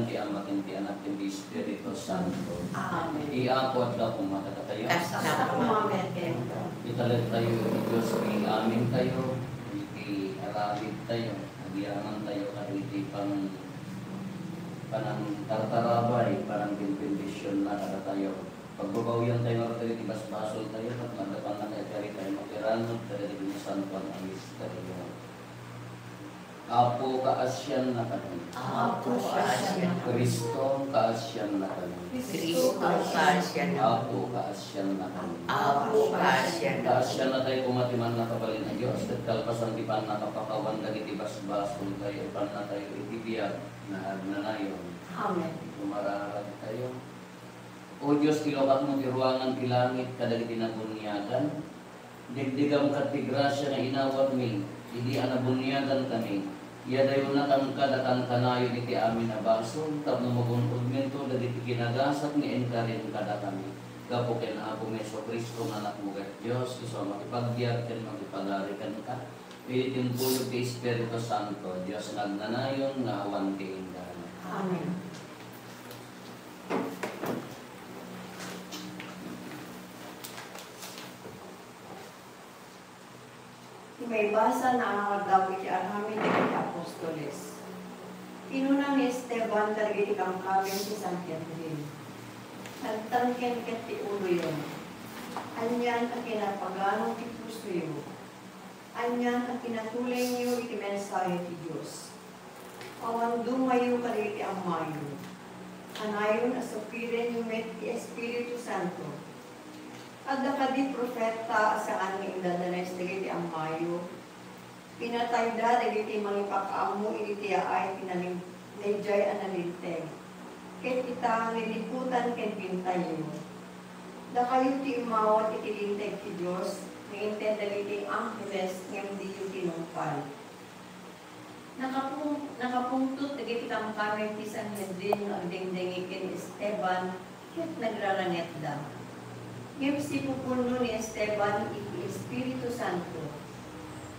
pangalan ti Ama ken ti Anak ken ti Espiritu Santo. Amen. Iapod daw kung matatatayo. Kasta kumamen kayo. Italag tayo, Diyos, amin tayo, i-arabid tayo, nagyaman tayo, kariti panang tartarabay, parang pinpindisyon na kada tayo. Pagbabawian tayo mga kariti, basbasol tayo, at nagdapan na tayo tayo makiranod, kariti santuan ang istaryo. Apo kaasyan na kami. Apo kaasyan. Kristo kaasyan na kami. Kristo kaasyan. Apo kaasyan na kami. Apo kaasyan. Kaasyan na tayo kumatiman na kabalin na Diyos. At kalpasan di pa nakapakawan na itibas-basol tayo. Pan na tayo itibiyag na agnanayon. Amen. Tumararag tayo. O Diyos, ilokat mo tiruangan tilangit kadag itinabunyagan. Digdigam kat ti grasya na inawat mi. Hindi anabunyagan kami. Yadayo na tangkad at ang kanayo iti amin na baso. Tapno magunpugmento na diti ginagasat ni enkarin kada kami. Gapukin ako Meso Kristo ng anak mo kat Diyos. Iso makipagbiyak ken makipagarikan ka. Itimpulog ti Espiritu Santo. Diyos nagnanayon nga awan ti indan. Amen. May basa na ang Dawit ang amin ng Apostoles. Inuna ni Esteban tarigiti kang kamen si San Catherine. Nagtangken ket ti ulo yun. Anyan ang kinapaganong ti puso yun. Anyan ang kinatulay niyo iti mensahe ti Diyos. Awan dumayo kariti ang mayo. Anayon asupiren yung met ti Espiritu Santo. Adda kadi profeta sa ani indadanes dagiti ang mayo. Pinatayda dagiti mangipakaamu iti ay pinanim medjay analinteng. Ket kita niliputan ken pintayo. Da kayo ti umawat iti linteg ti Dios, ngainten dagiti angheles ngem diyo tinumpal. Nakapungtot dagiti kamkamay ti San Hedrin nga agdengdengi ken Esteban ket nagraranget da. Ngem si pupuno ni Esteban iti Espiritu Santo.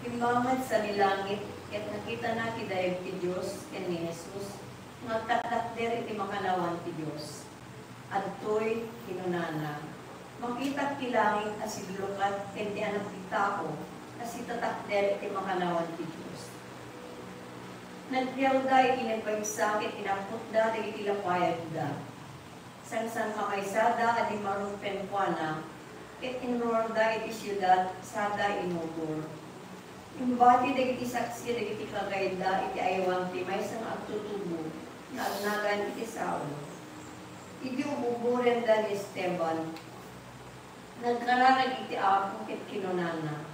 Himamad sa nilangit, ket nakita na ti daig ti Diyos ken ni Jesus, ngagtatakder iti makanawan ti Diyos. Adtoy kinunana. Makita ti langit as idlukat ken ti anak ti tao, as itatakder iti makanawan ti Diyos. Nagdiyaw da iti nagpagsakit, inampot da iti lapayag da. Sang makaysada adi marupen kuana, ket inrorda iti siyudad sada inubor. Imbati dagiti saksi dagiti kagayda iti aywan ti may sang agtutubo na agnagan iti Saulo. Iti ububuren da ni Esteban. Nagkararag iti Apo ket kinunana.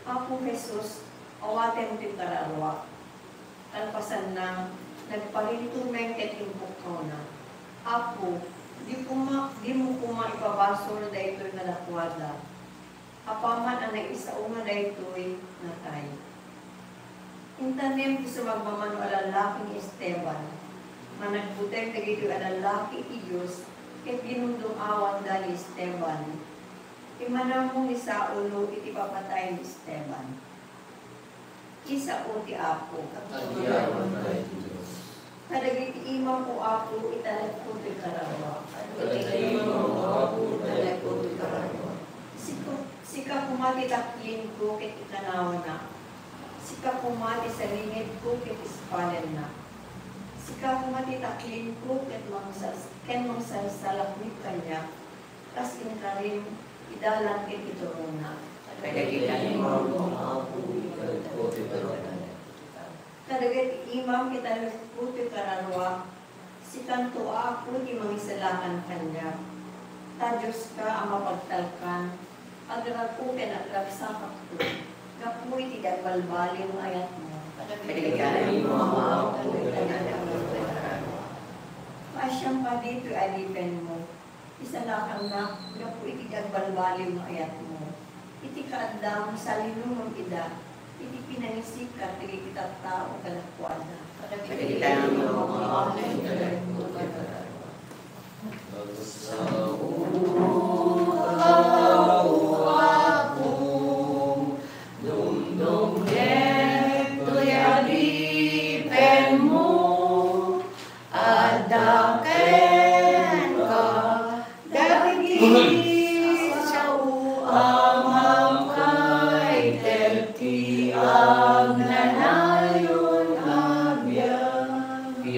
Apo Jesus, awaten ti kararwa. Kalpasan na nagpalintumeng ket impukaw na. Apo, di mo kuma ipabasol da ito'y nalakwada. Apaman ang naisaunga da ito'y natay. Intanim ti sumagmamano alalaki ni Esteban. Managbuteng dagito'y alalaki ti Diyos, ket ginundong awan da ni Esteban. Imanamong ni Saulo iti papatay ni Esteban. Isa o ti Apo. Kadagiti imam o Apo italag ko ti karawa. Kadagiti imam o Apo italag ko ti karawa. Sika kumati taklin ko ket ikanawa na. Sika kumati sa lingid ko ket ispalen na. Sika kumati taklin ko ket mangsalsalak ni kanya. Kas inkarim idalang ket ituruna. Kadagiti imam o Apo italag ko ti karawa. Kadagiti imam kita puti kararwa, si kanto Apo di mangisalakan kanya. Ta Diyos ka ang mapagtalkan, agragpo kinagragsakap ko. Kapuy ti dagbalbalin ng ayat mo. Kadagiti mo Apo pasyang pa dito alipen mo. Isalakan na, kapuy ti dagbalbalin ng ayat mo. Iti kaadlang sa linumong ida. Iti pinangisikat, iti kitang tao kalakwada. Kadagiti mo mga Ada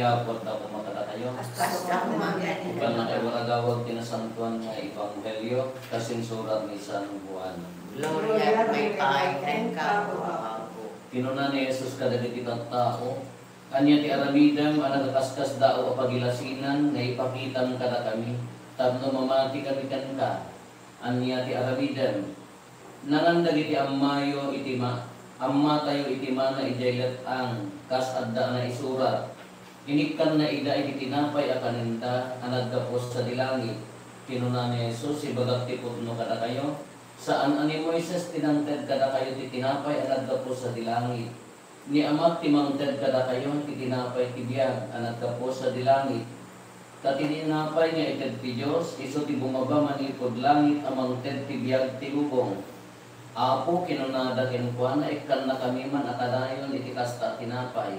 iyapot ako makata kayo. Basta kumangyan Bukan na kayo waragawag kinasantuan nga Ebanghelyo kasing surat ni San Juan. Gloria may paiten ka po. Kinuna ni Jesus kadagiti tao. Kanya ti aramidam ang nagkaskas dao o pagilasinan nga ipakitan kada kami. Tapno mamati kami kan ka. Anya ti aramidam. Nanandagiti ammayo itima. Amma tayo itima na ijayat ang kas adda na isurat. Inikkan na ida iti tinapay akaninta ang nagkapos sa dilangit. Kinuna ni Jesus, ibagat ti putno kada kayo. Saan ani Moises tinangted kada kayo ti tinapay ang nagkapos sa dilangit. Ni amat timangted kada kayo ti tinapay ti biyag ang nagkapos sa dilangit. Katininapay niya ited ti Diyos, iso ti bumaba manipod langit amang ted ti biyag ti ubong. Apo kinunada kinukuha na ikkan na kami man akadayon iti kasta tinapay.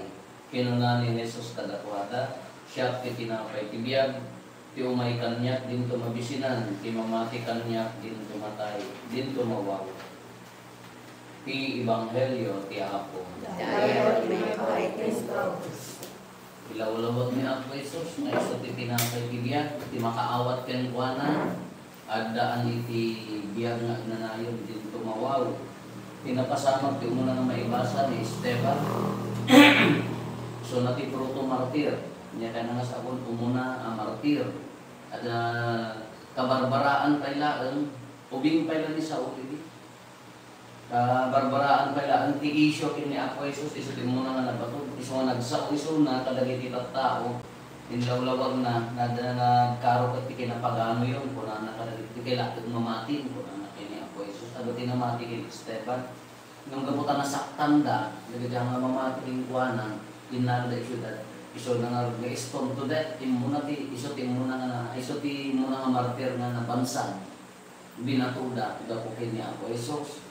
Kinuna ni Jesus kadakwada, siya ti tinapay ti biyag, ti umay kanyak din tumabisinan, ti mamati kanyak din tumatay, din tumawaw. Ti Ebanghelyo ti Apo. Dayon may paiten ka. Ilawlawag ni Apo Jesus, na iso ti tinapay ti biyag, ti makaawat ken kuana, adaan iti biyag nga nanayon din tumawaw. Pinapasamag ti umuna nga maibasa ni Esteban. So nati proto martir, niya kaya nga sa akong umuna ang martir. At kabarbaraan pailaan, ubing pailan ni Saul ini. Kabarbaraan pailaan ti isyo kini Apo Jesus, iso ti muna nga nabatod. Iso nga nagsa-iso na kadagiti tao. Inlawlawag na nagkaro kat ti kinapagano yun, kung na kadagiti kailangan mamatin, kung na kini Apo Jesus. Ado tinamati kini Esteban. Nung gabutan na saktan da, nagagaya nga mamati king kuwanan, inanda iso na nga stone to death, iso ti muna nga martir nga nabansan, binatuda, ito po kini Apo Jesus.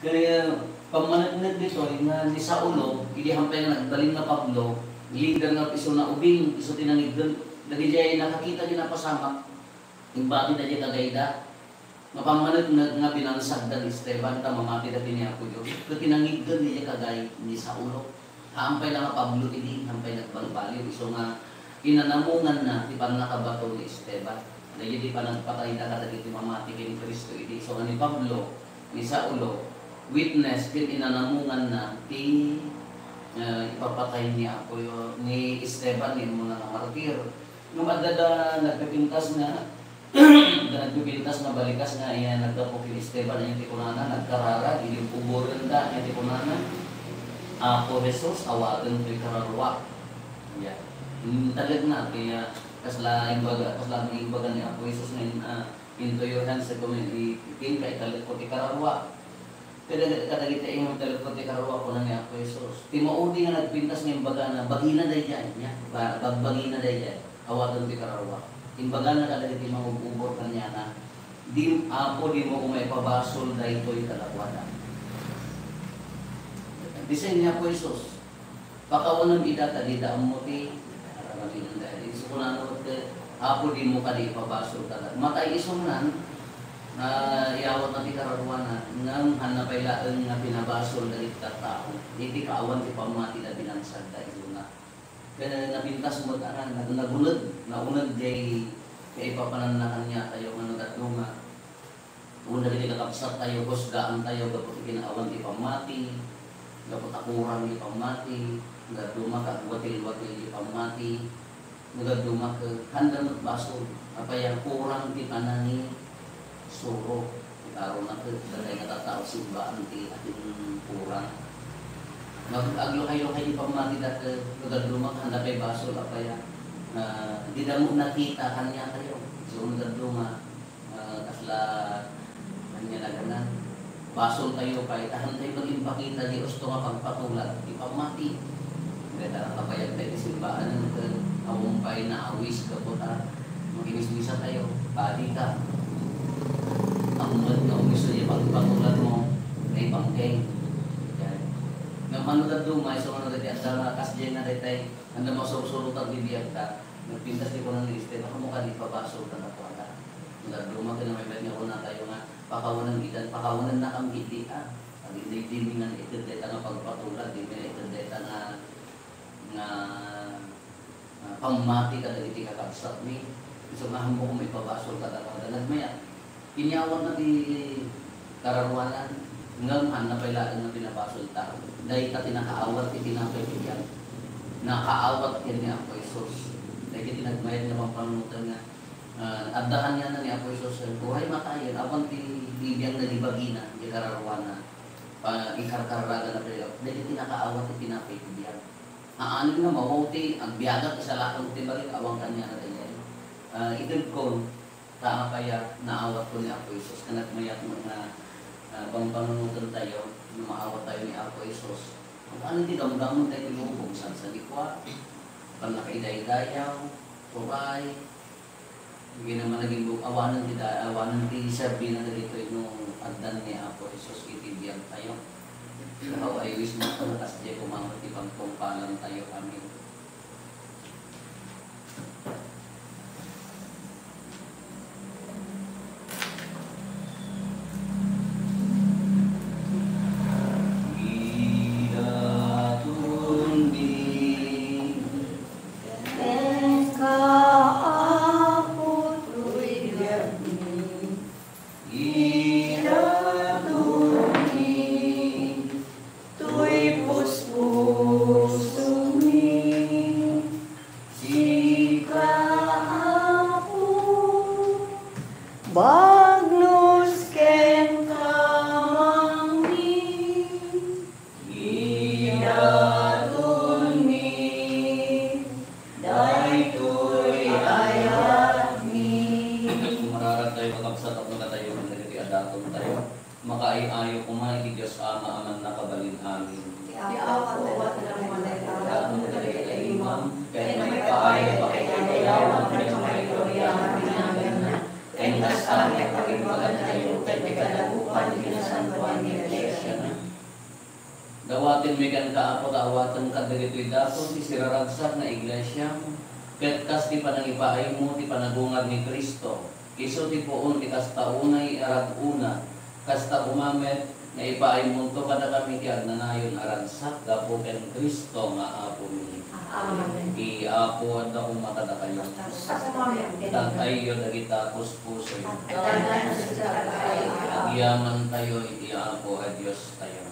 Kaya pamanagnig dito, nga ni Saulo, hindi hampay nga nagbaling na Pablo, leader nga iso na ubing, iso tinanigdan, nagijay nakakita din na pasamak, yung bakit na dyan kagayda, mapamanag nga binansag da ni Esteban, mamati da niya ako yun. Kaya tinangigdan niya kagay ni Saulo. Hampay lang nga Pablo ini, hampay nagbalbaliw. So nga, inanamungan na, di pa nakabato ni Esteban. Dahil di pa nagpatay na katagit ni mamati kay Kristo ini. So nga ni Pablo, ni Saulo, witness, kin inanamungan na, ipapatay niya ako yun, ni Esteban, yung mga martir. Nung adada nagpipintas na, nagbibintas na balikas nga iya nagdapok yung Esteban yung tikunana, nagkarara, yung puburan da yung tikunana. Apo Jesus, awagan ko'y kararwa. Yeah. Talag na, kaya kasla ng imbaga ni Apo Jesus na into your hands sa community, itin kay talag ko ti kararwa. Kaya kadagita yung talag ko ti kararwa ko na ni Apo Jesus. Timaudi nga nagpintas ng imbaga na bagina day dyan, bagbagina day dyan, awagan ti kararwa. Imbaga na talaga di mag-ubor ka niya na di mo kung may pabasol dahil ito'y kalakwada. Design niya po Jesus. Pakawanan idata di daam mo ti aramatin dahil. So kung ano apo di mo ka di pabasol talaga. Matay isungnan na iawat na ti kararuana ng hanapailaan nga pinabasol dahil tao. Hindi kaawan ti pamati na binansag dahil na. Kaya napintas mo tanan, naunad jay ipapananakan niya tayo ng tatlunga. Una rin kakapsat tayo, kusgaan tayo, gapot ikinaawan ti pamati, gapot akurang ti pamati, nagaduma ka, watil-watil ti pamati, nagaduma ka, handa mo't baso, apayang kurang ti panani, suro, ikaro na ka, dalay natatao simbaan ti ating kurang. Aglo-aglo kayo pamati dati nagadluma handa kay basol apaya di na mo nakita kanya kayo so nagadluma kasla kanya naganan basol tayo kay tahan tayo mag-impakita di gusto nga pagpatulat di pamati kaya kapayag tayo simbaan ng awampay na awis kaputa mag-inis-misa tayo bali ka ang gusto niya pagpatulat mo may pangkeng manudad lumay, so manudad yan, sa kasdyan na detay, handa mo surutang bibiyag ka, nagpintas di ko ng liste, baka mo ka di papasok ka na po ka. Manudad lumay, ka na may bet nga ko na tayo nga, pakawanan gitan, pakawanan na kang giti, pag hindi nga itadeta nga pagpatulat, hindi nga itadeta nga nga pamati ka dagiti kakabsat mi. So mahamo ko may pabasol ka dalag maya. Inyawan na di kararuanan ngam na pailaan na pinabasol ta. Dahil ka tinakaawat itinapay yan. Nakaawat yan ni Apo Isos. Dahil tinagmayad na pampanutan nga. Addahan yan na ni Apo Isos. Buhay makayan. Awan ti bibiyang na di bagina. Di kararuanan. Ikarkaraga na pala. Dahil tinakaawat itinapay yan. Ano nga mawauti. Ang biyagat isa lakang tibalik. Awang kanya na tayo. Itag ko. Tama kaya naawat ko ni Apo Isos. Kanak mayat mga pampanunutan tayo. Maawat tayo ni Apo Isos. Ano di damdaman tayo yung buksan sa likwa. Panakaiday-dayaw. Puray. Hindi naman naging awanan di serbi na dito yung agdan ni Apo Isos. Itibiyang tayo. Kaya ay wish mo ko nakas di kumamot ibang kumpalan tayo kami. Dawatin may kan kaapo kaawatan ka dagitoy daton ti siraragsak na iglesia. Ket kas ti panangipaay mo ti panagungag ni Kristo. Isu ti puon ti kas taunay arag una. Kas ta umamet na ipaay mo to kada kami ti agnanayon aragsak gapo ken Kristo nga apo mi. Amen. Di apo at ako matada kayo. Tatayo dagita puspusoy. Agyaman tayo iti apo at Diyos tayo.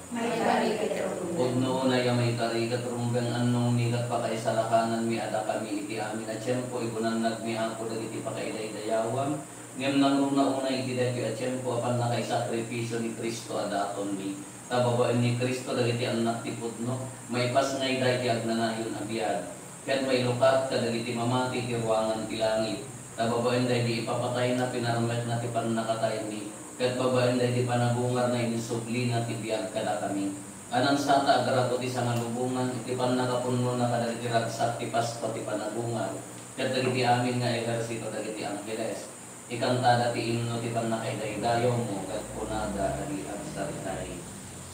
Pugno na yung may tarikat rumbang anong nikat pa kay salakanan mi ada kami iti amin at siyempo igunan nagmi ako dagiti pa kay dayawam. Ngem nang una iti dagiti at siyempo apan na kay sakripisyo ni Kristo adaton mi. Tababain ni Kristo dagiti anak ti pudno. May pas ngay dagiti agnanayon abiyad. Ket may lukat kadagiti mamati ti ruangan ti langit. Tababain dagiti ipapatay na pinaramet na ti panakatay mi. Ket babaen dahil di panagungar na inisubli na tibiyag kada kami. Anang sata agarato ti sangalubungan, iti pan nakapunno na kada iti ragsak ti pasto ti panagungar. Ket dagiti amin nga ehersito dagiti anggeles. Ikantada ti imno ti pan nakaiday-dayo mo, ket punada adi agsaritay.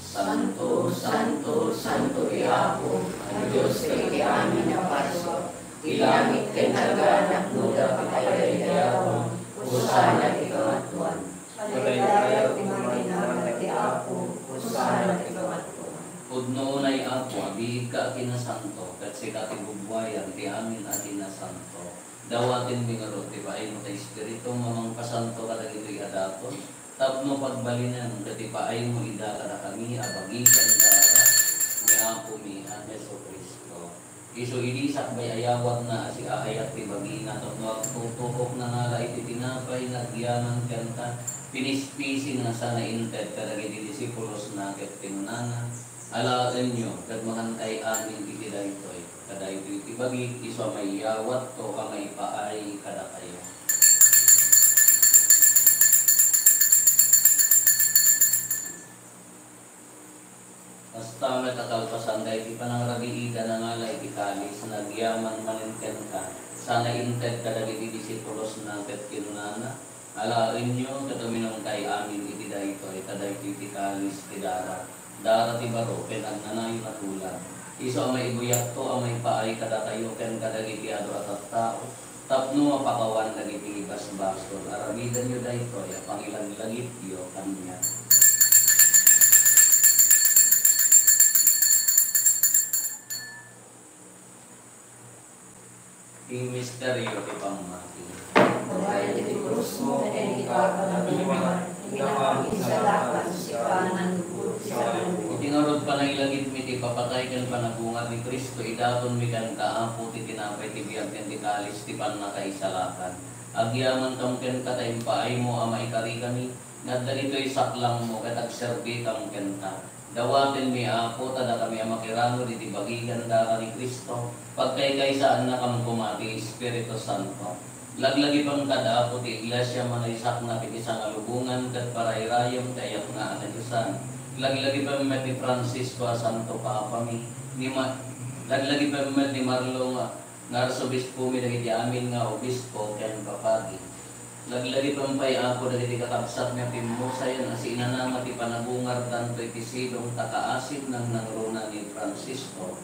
Santo, Santo, Santo Iapo, ang Diyos iti amin na paso. Ilangit ken naganak nuda pakaiday-dayo, usana ti kamatuan. Pagkaya timaginang ti Apo, usana ti kamatuan. Pudno unay Apo, abihig ka kinasanto, kat si katibugwayan, ti amin at kinasanto. Dawatin mi nga ti paay mo ta Espiritu, mamang pasanto ka dagiti adaton. Tapno pagbalinan, kati paay mo ida kada kami, abagikan dara, ni Apo mi, ang Yeso Kristo. Iso ilisak may ayawat na si aayat ti bagina, tapno tutukok na nala iti tinapay, nagyaman kanta, pinispisin na sana inted kadagiti disipulos na ket tinunana. Alaan nyo, kad makantay amin iti daytoy, kadaytoy iti bagi, iso may yawat to ka may paay kada kayo. Basta may kakalpasan dahil di pa nang rabiida na nga la iti kalis, nagyaman maninken ka, sana inted kadagiti disipulos na ket tinunana. Alain nyo, kataminong kay amin iti dayto, itadayto iti kalis ti dara. Dara ti baro, ken agnanayon at ulan. Iso ang may ibuyat to, ang may paay kada kayo, ken kadagiti ado at tao. Tapno mapakawan dagiti ibas-baston. Aramidan nyo dayto, pangilang-langit yo kanya. Ing misteryo ti pamati. Dahil iti krus mo, iti kapanabuhan, inapagisalakan si kanan lubot sa kanan. Itinurod pa na ilagit mi ti papatay kan panabungat ni Kristo, idaton mi kan kaapo ti tinapay ti biyag ken ti kalis ti pannakaisalakan. Agyaman kam ken katay paay mo ama ikari kami, ngadda ditoy saklang mo ket agserbi kam ken ta. Dawaten mi apo tada kami ang makirano di bagigan da ni Kristo, pagkaykaysaan na kam kumati Espiritu Santo. Laglagi pang kada apo ti iglesia manaysak na ti isang alubungan ket parayrayom kayak nga anayusan. Laglagi pa ni Francisco Santo Papa mi, laglagi pa ni Marlo nga arsobispo mi dagiti amin nga obispo ken papagi. Laglagi pampay ako dagiti kakabsat nga pimusayan as inanama ti panabungar tanto iti silong takaasim ng nangruna ni Francisco.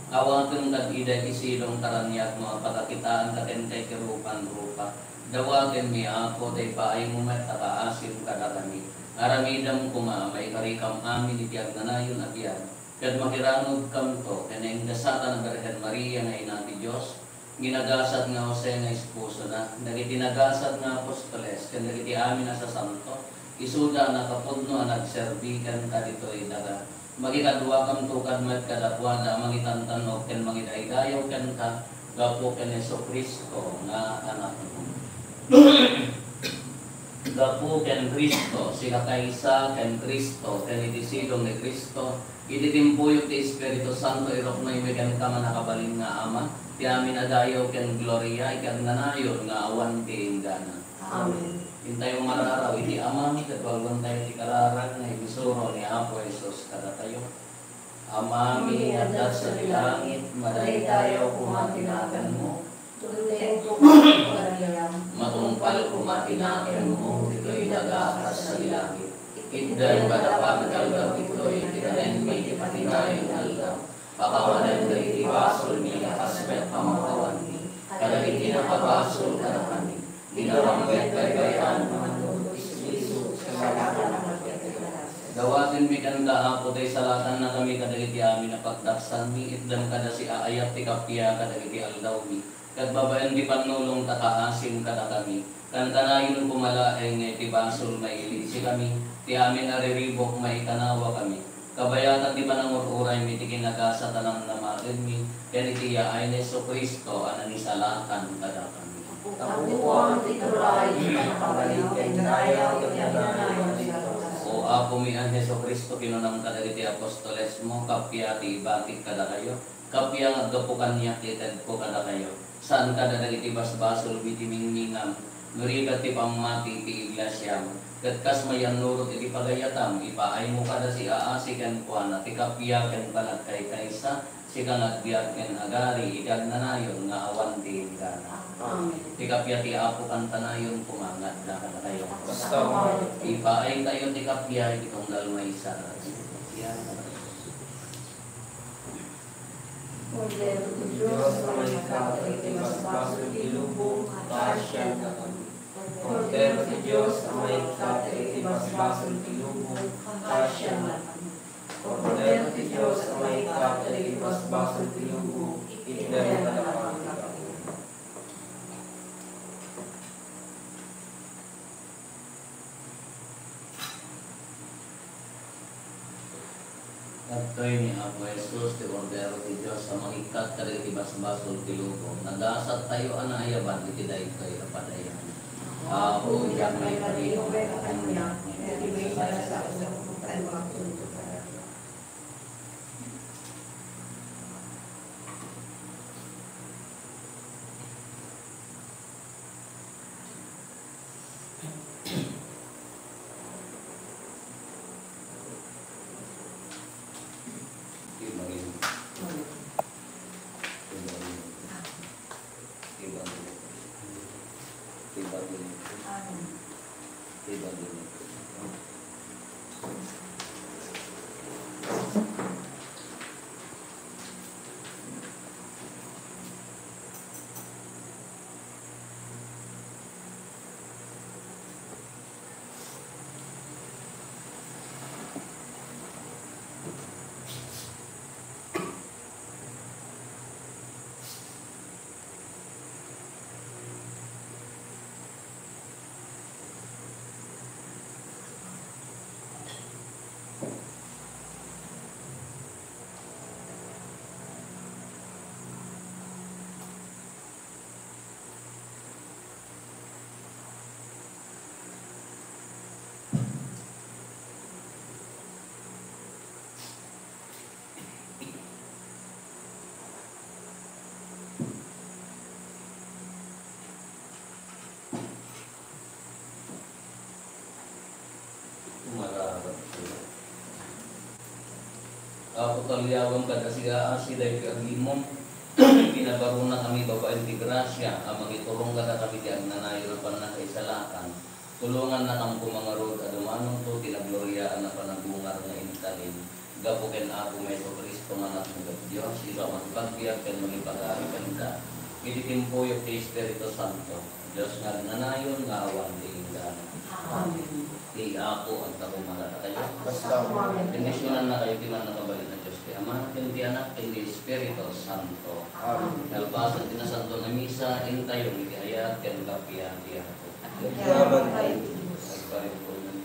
Awaken kad ida ti silong taranyak mga patakitaan katen kay kirupan rupa. Dawaken mi ako day paay mo met takaasim kada kami. Aramidam kumamay karikam amin iti agnanayon at yan. Kad makiranog kam to keneng dasatan ng Birhen Maria nga ina ti Dios. Ginagasat nga Jose nga esposo na, nagitinagasat nga apostoles, kan nagiti amin na sa santo, isuda na kapudno ang nagserbikan ka dito daga. Magikadwa kam tukad met kadakwada, mangitantanog, ken mangidaydayaw ken ka, gapo ken Yesu Kristo nga anak mo. Gapo ken Kristo, sila kaysa ken Kristo, ken itisilong ni Kristo, ititimpuyok ti Espiritu Santo, irok na imigan ka man nakabalin nga ama, ti amin adayaw ken gloria ikan nanayon nga awan ti ingana. Amen. Hintay mo mararaw iti amami ket walgon tayo ti kararan nga ibisuro ni Apo Jesus kada tayo. Amami adat sa langit, madaydayaw kumatinagan mo. Tulay ko kumatinagan Matungpal kumatinagan mo, ito'y nagakas sa langit. Itdan kadapan kalgaw ito'y tiranen may tipatinayon algaw. Pakawanan ka iti basol niya kasbet pamakawan ni, kada iti nakabasol kada kami. Ginawangget kay gayaan mga nulog isu sa salatan ng magkatilas. Dawatin mi kan kaapo tay salatan na kami kadagiti amin na pagdaksan mi, itdan kada si aayat ti kapya kadagiti aldaw mi. Kad babaen di panulong takaasim kada kami. Kan kanayon pumalaeng iti basol mailisi kami, ti amin ariribok maitanawa kami. Kabayatan di pa ng ururay mi ti kinagasa tanang namarin mi, ken iti yaay ni Jesu Kristo anani salatan kada kami. Kapuan ti turay, nakabalik kay dayaw, kinanayon sa lutas. O apo mi ang Jesu Kristo kinunang kadagiti apostoles mo, kapya ti ibatik kada kayo, kapya nga gapukan niya kitad ko kada kayo. Saan kada dagiti basbasol biti mingningam, nurigat ti pamati ti iglesia mo. Katkas mayan nurot iti pagayatam, ipaay mo kada si aasi ken kuana, ti kapya ken palat kay kaysa, si kanagbiag ken agari, igag nanayon nga awan ti ingana. Amen. Ti kapya ti apo kan tanayon kumangat na kada kayo. Basta Ipaay tayo ti kapya, itong dalmay sa yan. Kordero ti Diyos, may kapatid, basbasol ilubong, kasyan na kami. Kordero ti Diyos, may kapatid, basbasol ilubong, kasyan na kami. Kordero ti Diyos, may kapatid, basbasol ilubong, itdem na kami. Katoy ni Apo Jesus, ti Kordero ti Diyos, sa mangikat ka rin basbasol ti lubong. Nagasat tayo anayaban, iti dahi kayo kapadayan. Apo, iyan may pariyo, may katanya, iti may sa usap, tayo makunto para. palyawang kadasigaan sila agimon. Pinabaruna kami babaeng di grasya, amang iturong kada kami di agnanayon na kaisalakan. Tulungan na kang pumangarod at umanong to, tinagloryaan na panabungar na intalin. Gapukin ako may Kristo nga anak ng Diyos, ikaw ang pagbiyak at magipag-ari kanda. Ititimpoyok kay Espiritu Santo, Diyos nga nanayon nga awan diinggan. Amen. Di ako ang takong malata kayo. Basta Bendisyonan na kayo timan na kabalit ng Diyos. Kaya Ama, hindi anak, hindi Espiritu Santo. Amen. Nalpasan tinasanto na misa, intayong ikihayat, kaya kapiyan diya ako. Salamat kayo. Nagparin po ng